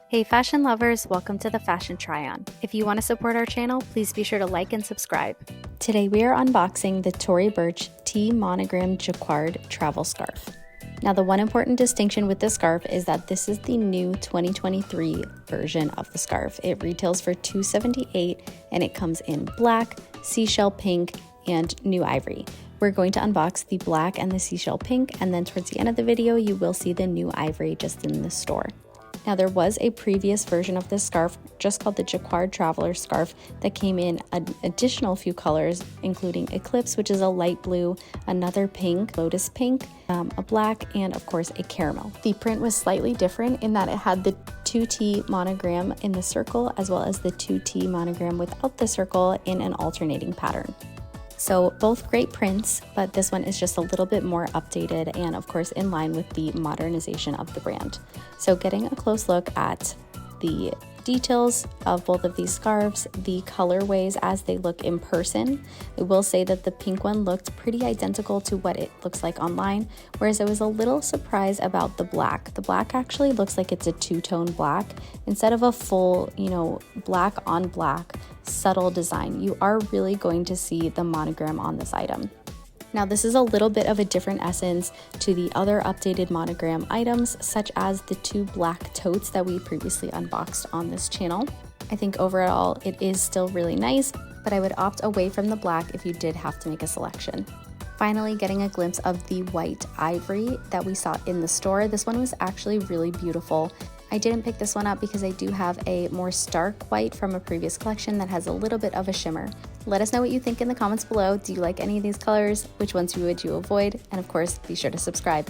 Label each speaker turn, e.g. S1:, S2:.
S1: Hey fashion lovers, welcome to the Fashion Try-On. If you want to support our channel, please be sure to like and subscribe. Today we are unboxing the Tory Burch T Monogram Jacquard travel scarf. Now the one important distinction with this scarf is that this is the new 2023 version of the scarf. It retails for $278 and it comes in black, seashell pink, and new ivory. We're going to unbox the black and the seashell pink, and then towards the end of the video you will see the new ivory just in the store. Now there was a previous version of this scarf just called the Jacquard Traveler Scarf that came in an additional few colors, including Eclipse, which is a light blue, another pink, Lotus pink, a black, and of course a caramel. The print was slightly different in that it had the 2T monogram in the circle as well as the 2T monogram without the circle in an alternating pattern. So both great prints, but this one is just a little bit more updated and of course in line with the modernization of the brand. So getting a close look at the details of both of these scarves, the colorways as they look in person. I will say that the pink one looked pretty identical to what it looks like online, whereas I was a little surprised about the black. The black actually looks like it's a two-tone black instead of a full, black on black subtle design. You are really going to see the monogram on this item. Now this is a little bit of a different essence to the other updated monogram items, such as the two black totes that we previously unboxed on this channel. I think overall it is still really nice, but I would opt away from the black if you did have to make a selection. Finally, getting a glimpse of the white ivory that we saw in the store. This one was actually really beautiful. I didn't pick this one up because I do have a more stark white from a previous collection that has a little bit of a shimmer. Let us know what you think in the comments below. Do you like any of these colors? Which ones would you avoid? And of course, be sure to subscribe.